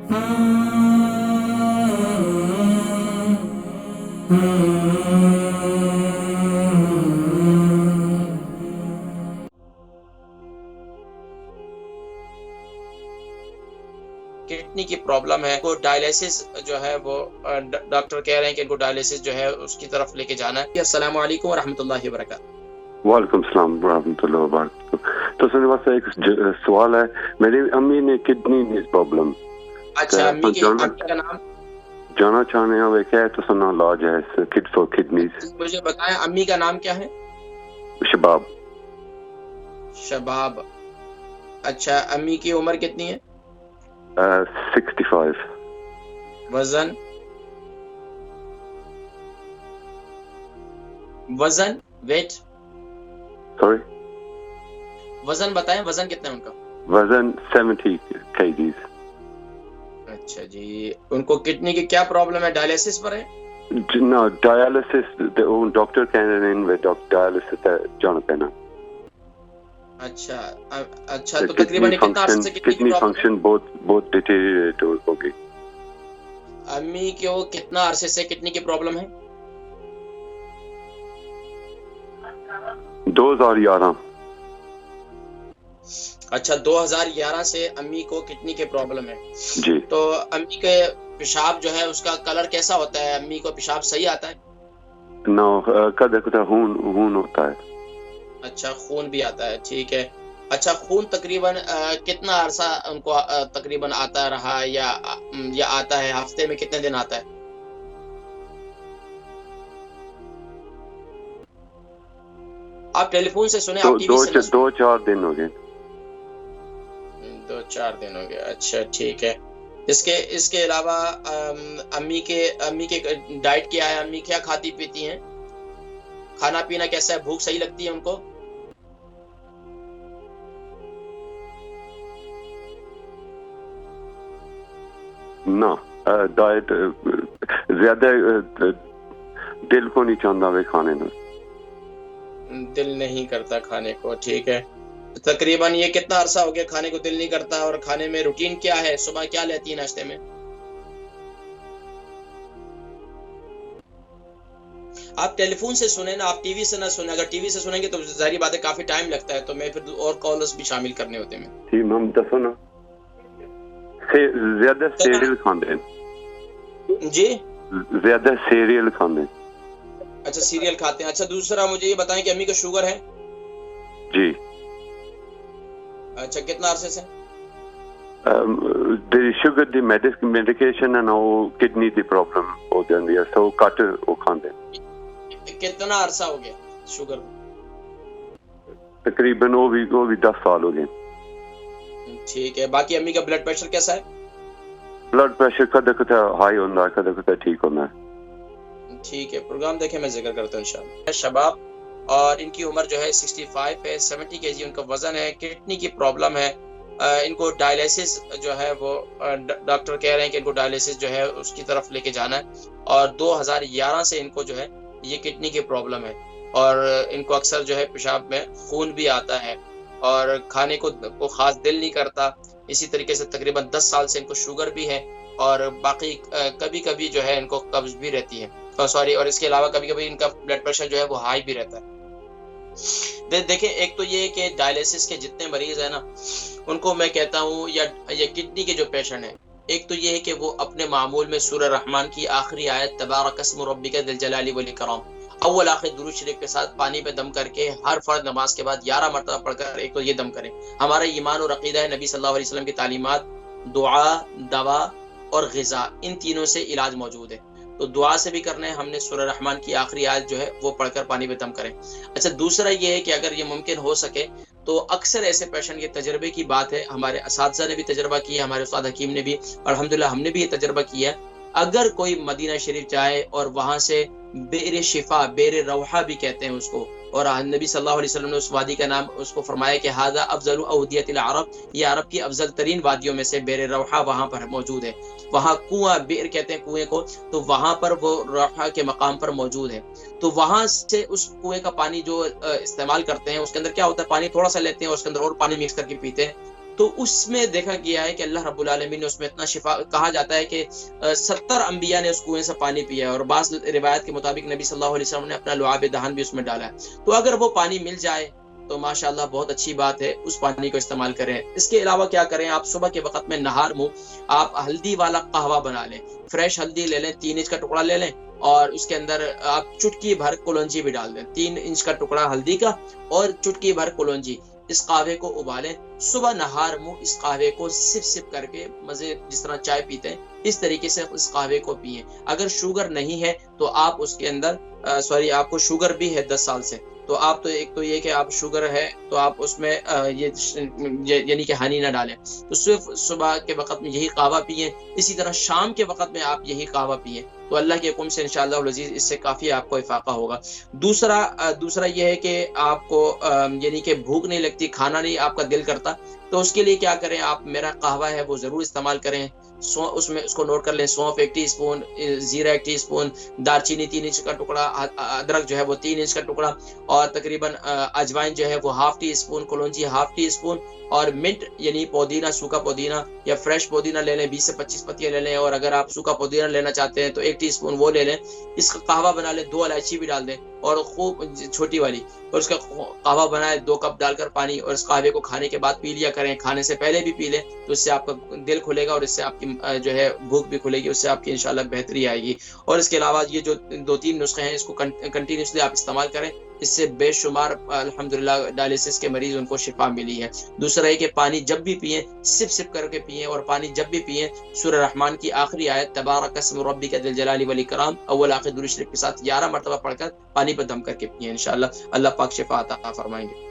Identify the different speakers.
Speaker 1: Kidney की problem है, को डायलिसिस जो है वो डॉक्टर कह रहे हैं कि इनको डायलिसिस जो है उसकी तरफ लेके जाना है। अस्सलाम वालेकुम रहमतुल्लाहि व बरकातहू।
Speaker 2: वालेकुम सलाम रहमतुल्लाहि व बरकातहू। तो मेरे पास एक सवाल है, मेरी अम्मी ने किडनी प्रॉब्लम।
Speaker 1: अच्छा, अम्मी का नाम
Speaker 2: जाना चाहने हैं क्या है, तो सुना इलाज है किड फॉर किडनीज।
Speaker 1: मुझे बताएं अम्मी का नाम क्या है?
Speaker 2: शबाब।
Speaker 1: शबाब। अच्छा, अम्मी की उम्र कितनी है?
Speaker 2: 65।
Speaker 1: वजन वेट
Speaker 2: सॉरी,
Speaker 1: वजन बताएं, वजन कितना है उनका?
Speaker 2: वजन 70 kgs।
Speaker 1: अच्छा जी, उनको किडनी की क्या प्रॉब्लम है? डायलिसिस पर है?
Speaker 2: ना, डायलिसिस डॉक्टर कह रहे हैं डायलिसिस जाना पैना।
Speaker 1: अच्छा, तो तकरीबन कितना अर्से से
Speaker 2: किडनी फंक्शन बहुत डिटेरियोरेट हो गई।
Speaker 1: अम्मी को कितना अरसे से किडनी की प्रॉब्लम है?
Speaker 2: 2011।
Speaker 1: अच्छा, 2011 से अम्मी को किडनी की प्रॉब्लम है
Speaker 2: जी।
Speaker 1: तो अम्मी के पेशाब जो है उसका कलर कैसा होता है? अम्मी को पेशाब सही आता है?
Speaker 2: नो, कदा खून होता है।
Speaker 1: अच्छा, खून भी आता है, ठीक है। अच्छा, खून तकरीबन कितना अरसा उनको तकरीबन आता रहा या आता है? हफ्ते में कितने दिन आता है? आप टेलीफोन से सुने, आप टीवी से?
Speaker 2: 2-4 दिन हो गए।
Speaker 1: 2-4 दिन हो गए, अच्छा ठीक है। इसके अलावा अम्मी के डाइट क्या है? अम्मी क्या खाती पीती हैं? खाना पीना कैसा है? भूख सही लगती है उनको?
Speaker 2: ना, डाइट ज्यादा दिल को नहीं चाहता वे खाने में।
Speaker 1: दिल नहीं करता खाने को, ठीक है। तकरीबन ये कितना अरसा हो गया खाने को दिल नहीं करता? और खाने में रूटीन क्या है? सुबह क्या लेती है नाश्ते में? आप टेलीफोन से सुने ना, आप टीवी से ना सुने। अगर टीवी से सुनेंगे तो जाहिर बात है काफी टाइम लगता है, तो मैं फिर और कॉलर्स भी शामिल करने होते हैं।
Speaker 2: जी मैम, दसो ना। ज्यादा सीरियल खाते हैं
Speaker 1: जी?
Speaker 2: ज्यादा सीरियल खाते हैं।
Speaker 1: अच्छा, सीरियल खाते हैं। अच्छा, दूसरा मुझे ये बताएं कि अम्मी को शुगर है?
Speaker 2: जी।
Speaker 1: अच्छा, कितना अरसे से?
Speaker 2: शुगर दी मेडिकेशन है ना, वो किडनी दी प्रॉब्लम हो जाती है, सो घट वो खाते हैं।
Speaker 1: कितना अरसा हो गया शुगर?
Speaker 2: तकरीबन वो भी 10 साल हो गए।
Speaker 1: ठीक है। बाकी अम्मी का ब्लड प्रेशर कैसा है?
Speaker 2: ब्लड प्रेशर कदा हाई होता है, कदा ठीक होता है।
Speaker 1: ठीक है, प्रोग्राम देखे मैं जिक्र करता हूँ इंशाल्लाह। शबाब, और इनकी उम्र जो है 65 है, 70 kg उनका वजन है। किडनी की प्रॉब्लम है, इनको डायलिसिस जो है वो डॉक्टर कह रहे हैं कि इनको डायलिसिस जो है उसकी तरफ लेके जाना है। और 2011 से इनको जो है ये किडनी की प्रॉब्लम है, और इनको अक्सर जो है पेशाब में खून भी आता है, और खाने को खास दिल नहीं करता। इसी तरीके से तकरीबन 10 साल से इनको शुगर भी है, और बाकी कभी कभी जो है इनको कब्ज भी रहती है, और इसके अलावा कभी कभी इनका ब्लड प्रेशर जो है वो हाई भी रहता है। देखें, एक तो ये कि डायलिसिस के जितने मरीज है ना, उनको मैं कहता हूँ, या किडनी के जो पेशेंट है, एक तो ये है कि वो अपने मामूल में सूरह रहमान की आखिरी आयत तबारकस्मु रब्बिका ज़िल जलाली वल इकराम अव्वल आखिर दुरूद शरीफ के साथ पानी पे दम करके हर फर्द नमाज के बाद 11 मरतबा पढ़कर एक तो ये दम करें। हमारा ईमान और अकीदा है, नबी सल्लल्लाहु अलैहि वसल्लम की तालीमात, दुआ, दवा और ग़िज़ा, इन तीनों से इलाज मौजूद है। तो दुआ से भी करना है हमने, सूरह रहमान की आखिरी आयत जो है वो पढ़कर पानी पे दम करें। अच्छा, दूसरा ये है कि अगर ये मुमकिन हो सके तो अक्सर ऐसे पेशेंट के तजर्बे की बात है, हमारे असातिज़ा ने भी तजर्बा किया, हमारे उस्ताद हकीम ने भी, और अल्हम्दुलिल्लाह हमने भी ये तजर्बा किया है। अगर कोई मदीना शरीफ जाए और वहां से बेर शिफा, बेर रौहा भी कहते हैं उसको, और नबी सल्लल्लाहु अलैहि वसल्लम ने उस वादी का नाम उसको फरमाया कि हादा अफजलु अवदियतिल अरब, ये अरब की अफजल तरीन वादियों में से बेर रौहा वहां पर मौजूद है। वहां कुआं, बेर कहते हैं कुएं को, तो वहां पर वो रौहा के मकाम पर मौजूद है। तो वहां से उस कुएं का पानी जो इस्तेमाल करते हैं, उसके अंदर क्या होता है, पानी थोड़ा सा लेते हैं, उसके अंदर और पानी मिक्स करके पीते हैं, तो उसमें देखा गया है कि अल्लाह रब्बुल आलमीन ने उसमें इतना शिफा, कहा जाता है कि 70 अंबिया ने उस कुएं से पानी पिया है, और बास रिवायत के मुताबिक नबी सल्लल्लाहु अलैहि वसल्लम ने अपना लुआब दहन भी उसमें डाला है। तो अगर वो पानी मिल जाए तो माशाअल्लाह बहुत अच्छी बात है, उस पानी को इस्तेमाल करें। इसके अलावा क्या करें, आप सुबह के वक्त में नहार मुंह आप हल्दी वाला कहवा बना लें, फ्रेश हल्दी ले लें, 3 इंच का टुकड़ा ले लें, और उसके अंदर आप चुटकी भर कलौंजी भी डाल दें, 3 इंच का टुकड़ा हल्दी का और चुटकी भर कलौंजी। इस कहवे को उबालें, सुबह नहार मुंह इस कहवे को सिप सिप करके मजे, जिस तरह चाय पीते हैं इस तरीके से इस कहवे को पिए। अगर शुगर नहीं है तो आप उसके अंदर आपको शुगर भी है 10 साल से, तो आप तो एक तो ये कि आप शुगर है तो आप उसमें ये यानी कि हनी ना डालें, तो सिर्फ सुबह के वक्त में यही कहवा पिए। इसी तरह शाम के वक्त में आप यही कहवा पिए, तो अल्लाह के हुक्म से इंशाअल्लाह अज़ीज़ इससे काफ़ी आपको इफाका होगा। दूसरा ये है कि आपको यानी कि भूख नहीं लगती, खाना नहीं आपका दिल करता, तो उसके लिए क्या करें, आप मेरा कहवा है वो ज़रूर इस्तेमाल करें। उसमें उसको नोट कर लें, सौंफ 1 टीस्पून, जीरा 1 टीस्पून, दालचीनी 3 इंच का टुकड़ा, अदरक जो है वो 3 इंच का टुकड़ा, और तकरीबन अजवाइन जो है वो 1/2 टीस्पून, कलौंजी 1/2 टीस्पून, और मिंट यानी पुदीना, सूखा पुदीना या फ्रेश पुदीना ले लें, 20 से 25 पत्तियां ले लें, और अगर आप सूखा पुदीना लेना चाहते हैं तो 1 टीस्पून वो ले लें। इसका कहवा बना लें, 2 इलायची भी डाल दें और खूब छोटी वाली, और उसका कहवा बनाए 2 कप डालकर पानी, और इस कहवे को खाने के बाद पी लिया करें, खाने से पहले भी पी लें, तो इससे आपका दिल खुलेगा और इससे आपकी जो है भूख भी खुलेगी, उससे आपकी इंशाल्लाह बेहतरी आएगी। और इसके अलावा ये जो 2-3 नुस्खे हैं इसको कंटिन्यूसली आप इस्तेमाल करें, इससे बेशुमार अल्हम्दुलिल्लाह डायलिसिस के मरीज उनको शिफा मिली है। दूसरा है कि पानी जब भी पिए सिप सिप करके पिए, और पानी जब भी पिए सूरह रहमान की आखिरी आयत तबारक अस्मु रब्बिका ज़िल जलाली वल इकराम अव्वल आखिर दुरूद शरीफ के साथ 11 मरतबा पढ़कर पानी पर दम करके पिए। इंशाअल्लाह अल्लाह पाक शिफा अता फरमाएंगे।